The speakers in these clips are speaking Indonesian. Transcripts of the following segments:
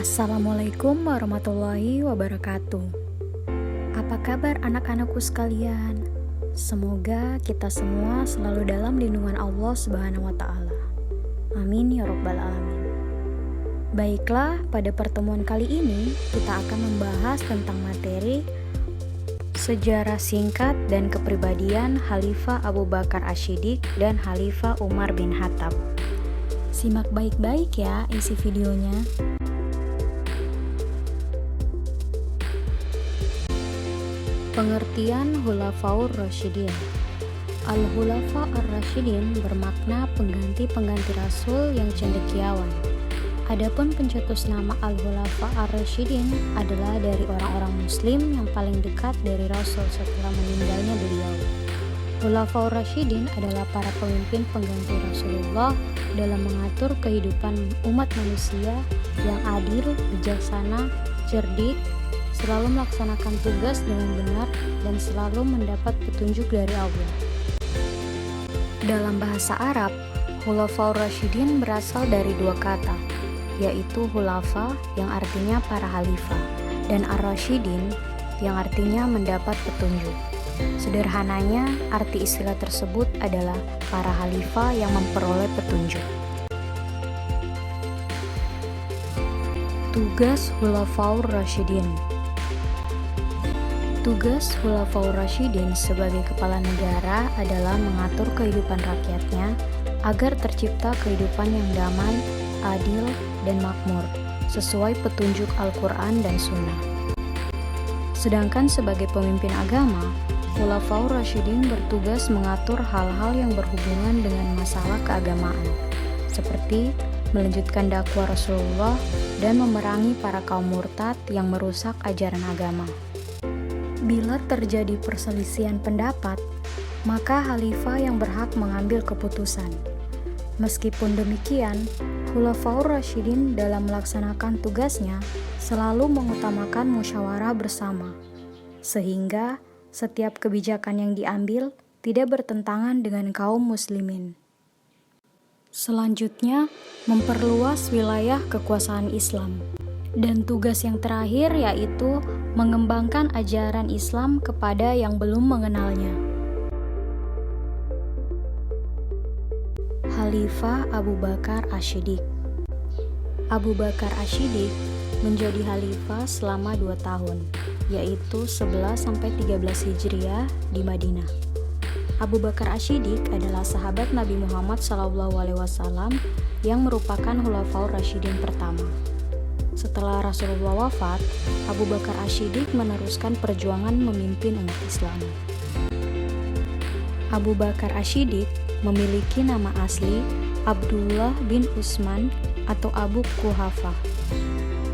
Assalamualaikum warahmatullahi wabarakatuh. Apa kabar anak-anakku sekalian? Semoga kita semua selalu dalam lindungan Allah Subhanahu wa Ta'ala. Amin ya Rabbal 'Alamin. Baiklah, pada pertemuan kali ini kita akan membahas tentang materi sejarah singkat dan kepribadian Khalifah Abu Bakar Ash-Shiddiq dan Khalifah Umar bin Khattab. Simak baik-baik ya isi videonya. Pengertian Khulafaur Rasyidin. Al-Khulafa ar-Rasyidin bermakna pengganti-pengganti Rasul yang cendekiawan. Adapun pencetus nama Al-Khulafa ar-Rasyidin adalah dari orang-orang Muslim yang paling dekat dari Rasul setelah meninggalnya beliau. Khulafaur Rasyidin adalah para pemimpin pengganti Rasulullah dalam mengatur kehidupan umat manusia yang adil, bijaksana, cerdik, selalu melaksanakan tugas dengan benar dan selalu mendapat petunjuk dari Allah. Dalam bahasa Arab, Khulafaur Rasyidin berasal dari dua kata, yaitu khulafa yang artinya para khalifah dan ar-rasyidin yang artinya mendapat petunjuk. Sederhananya, arti istilah tersebut adalah para khalifah yang memperoleh petunjuk. Tugas Khulafaur Rasyidin. Tugas Khulafaur Rasyidin sebagai kepala negara adalah mengatur kehidupan rakyatnya agar tercipta kehidupan yang damai, adil, dan makmur, sesuai petunjuk Al-Quran dan Sunnah. Sedangkan sebagai pemimpin agama, Khulafaur Rasyidin bertugas mengatur hal-hal yang berhubungan dengan masalah keagamaan, seperti melanjutkan dakwah Rasulullah dan memerangi para kaum murtad yang merusak ajaran agama. Bila terjadi perselisihan pendapat, maka khalifah yang berhak mengambil keputusan. Meskipun demikian, Khulafaur Rasyidin dalam melaksanakan tugasnya selalu mengutamakan musyawarah bersama, sehingga setiap kebijakan yang diambil tidak bertentangan dengan kaum muslimin. Selanjutnya, memperluas wilayah kekuasaan Islam. Dan tugas yang terakhir yaitu mengembangkan ajaran Islam kepada yang belum mengenalnya. Khalifah Abu Bakar Ash-Shiddiq. Abu Bakar Ash-Shiddiq menjadi khalifah selama 2 tahun, yaitu 11-13 Hijriah di Madinah. Abu Bakar Ash-Shiddiq adalah sahabat Nabi Muhammad SAW yang merupakan Khulafaur Rasyidin pertama. Setelah Rasulullah wafat, Abu Bakar Ash-Shiddiq meneruskan perjuangan memimpin umat Islam. Abu Bakar Ash-Shiddiq memiliki nama asli Abdullah bin Utsman atau Abu Quhafah.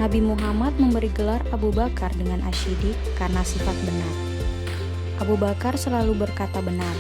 Nabi Muhammad memberi gelar Abu Bakar dengan Ash-Shiddiq karena sifat benar. Abu Bakar selalu berkata benar.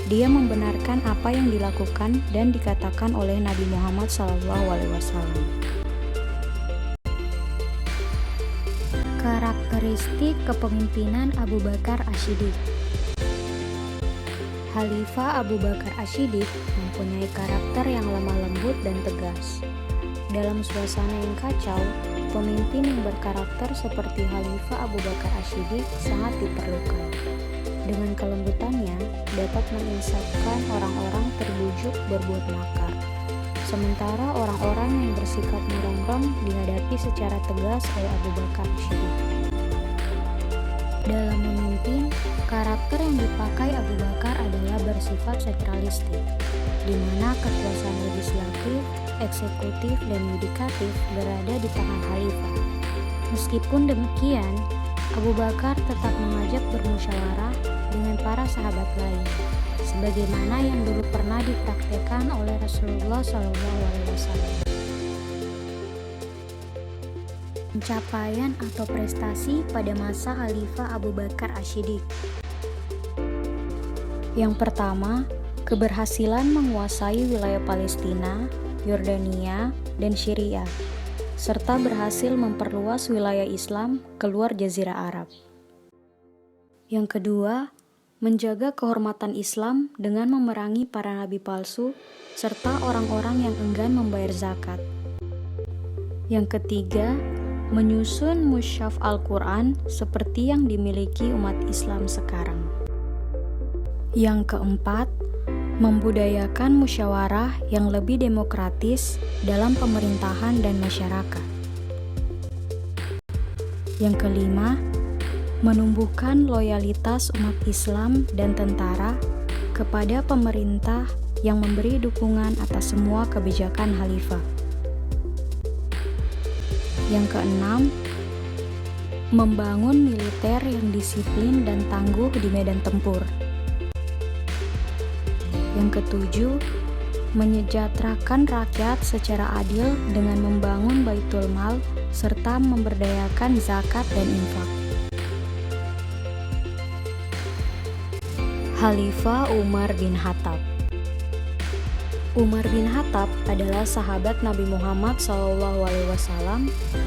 Dia membenarkan apa yang dilakukan dan dikatakan oleh Nabi Muhammad SAW. Karakteristik kepemimpinan Abu Bakar Ash-Shiddiq. Khalifah Abu Bakar Ash-Shiddiq mempunyai karakter yang lemah lembut dan tegas. Dalam suasana yang kacau, pemimpin yang berkarakter seperti Khalifah Abu Bakar Ash-Shiddiq sangat diperlukan. Dengan kelembutannya, dapat menginsafkan orang-orang terbujuk berbuat makar. Sementara orang-orang yang bersikap merongrong dihadapi secara tegas oleh Abu Bakar Ash-Shiddiq. Dalam memimpin, karakter yang dipakai Abu Bakar adalah bersifat sentralistik, di mana kekuasaan legislatif, eksekutif, dan yudikatif berada di tangan khalifah. Meskipun demikian, Abu Bakar tetap mengajak bermusyawarah dengan para sahabat lain, sebagaimana yang dulu pernah dipraktikkan oleh Rasulullah SAW. Pencapaian atau prestasi pada masa Khalifah Abu Bakar Ash-Shiddiq. Yang pertama, keberhasilan menguasai wilayah Palestina, Yordania, dan Syria, serta berhasil memperluas wilayah Islam keluar Jazirah Arab. Yang kedua, menjaga kehormatan Islam dengan memerangi para nabi palsu serta orang-orang yang enggan membayar zakat. Yang ketiga, menyusun mushaf Al-Quran seperti yang dimiliki umat Islam sekarang. Yang keempat, membudayakan musyawarah yang lebih demokratis dalam pemerintahan dan masyarakat. Yang kelima, menumbuhkan loyalitas umat Islam dan tentara kepada pemerintah yang memberi dukungan atas semua kebijakan khalifah. Yang keenam, membangun militer yang disiplin dan tangguh di medan tempur. Yang ketujuh, menyejahterakan rakyat secara adil dengan membangun baitul mal serta memberdayakan zakat dan infak. Khalifah Umar bin Khattab. Umar bin Khattab adalah sahabat Nabi Muhammad SAW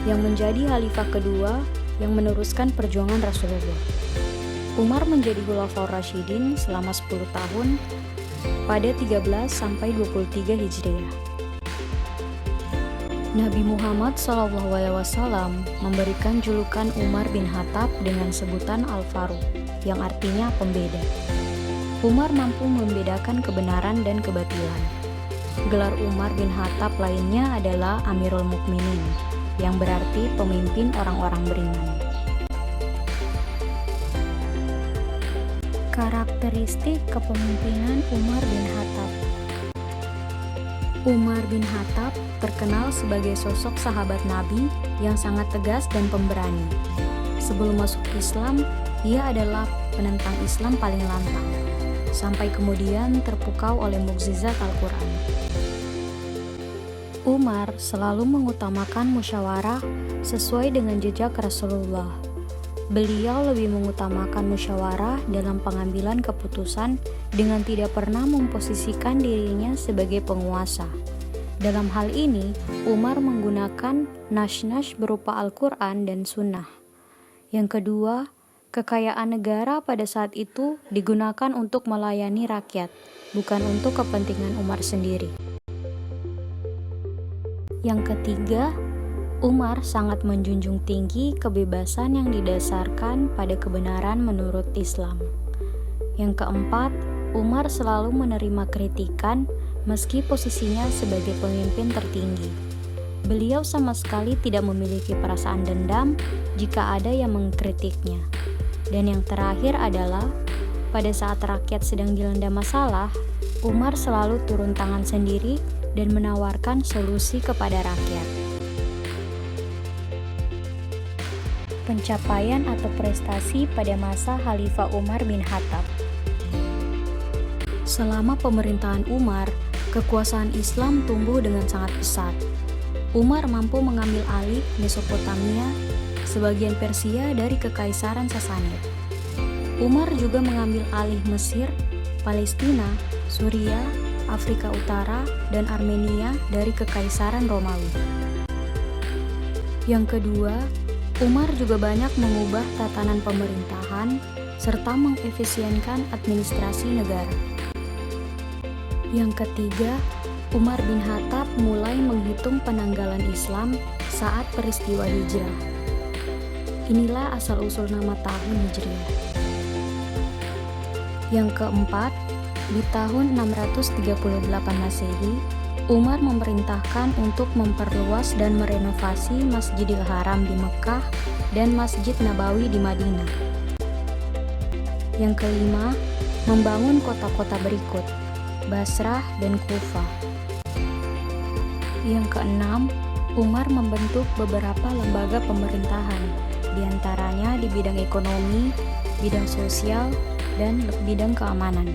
yang menjadi khalifah kedua yang meneruskan perjuangan Rasulullah. Umar menjadi Khulafaur Rasyidin selama 10 tahun pada 13 sampai 23 Hijriah. Nabi Muhammad SAW memberikan julukan Umar bin Khattab dengan sebutan Al-Faruq, yang artinya pembeda. Umar mampu membedakan kebenaran dan kebatilan. Gelar Umar bin Khattab lainnya adalah Amirul Mukminin, yang berarti pemimpin orang-orang beriman. Karakteristik kepemimpinan Umar bin Khattab. Umar bin Khattab terkenal sebagai sosok sahabat Nabi yang sangat tegas dan pemberani. Sebelum masuk Islam, ia adalah penentang Islam paling lantang, sampai kemudian terpukau oleh mukjizat Al-Quran. Umar selalu mengutamakan musyawarah sesuai dengan jejak Rasulullah. Beliau lebih mengutamakan musyawarah dalam pengambilan keputusan dengan tidak pernah memposisikan dirinya sebagai penguasa. Dalam hal ini, Umar menggunakan nas-nas berupa Al-Quran dan Sunnah. Yang kedua, kekayaan negara pada saat itu digunakan untuk melayani rakyat, bukan untuk kepentingan Umar sendiri. Yang ketiga, Umar sangat menjunjung tinggi kebebasan yang didasarkan pada kebenaran menurut Islam. Yang keempat, Umar selalu menerima kritikan meski posisinya sebagai pemimpin tertinggi. Beliau sama sekali tidak memiliki perasaan dendam jika ada yang mengkritiknya. Dan yang terakhir adalah, pada saat rakyat sedang dilanda masalah, Umar selalu turun tangan sendiri dan menawarkan solusi kepada rakyat. Pencapaian atau prestasi pada masa Khalifah Umar bin Khattab. Selama pemerintahan Umar, kekuasaan Islam tumbuh dengan sangat pesat. Umar mampu mengambil alih Mesopotamia, sebagian Persia dari Kekaisaran Sasanid. Umar juga mengambil alih Mesir, Palestina, Suriah, Afrika Utara, dan Armenia dari Kekaisaran Romawi. Yang kedua, Umar juga banyak mengubah tatanan pemerintahan serta mengefisienkan administrasi negara. Yang ketiga, Umar bin Khattab mulai menghitung penanggalan Islam saat peristiwa hijrah. Inilah asal-usul nama tahun Hijriah. Yang keempat, di tahun 638 Masehi, Umar memerintahkan untuk memperluas dan merenovasi Masjidil Haram di Mekah dan Masjid Nabawi di Madinah. Yang kelima, membangun kota-kota berikut, Basrah dan Kufah. Yang keenam, Umar membentuk beberapa lembaga pemerintahan, diantaranya di bidang ekonomi, bidang sosial, dan bidang keamanan.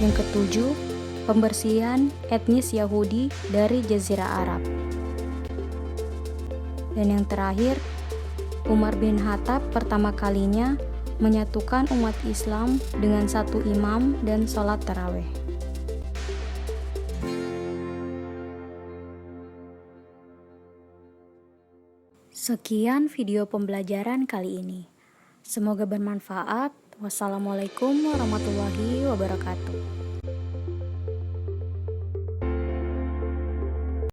Yang ketujuh, pembersihan etnis Yahudi dari Jazirah Arab. Dan yang terakhir, Umar bin Khattab pertama kalinya menyatukan umat Islam dengan satu imam dan sholat tarawih. Sekian video pembelajaran kali ini. Semoga bermanfaat. Wassalamualaikum warahmatullahi wabarakatuh.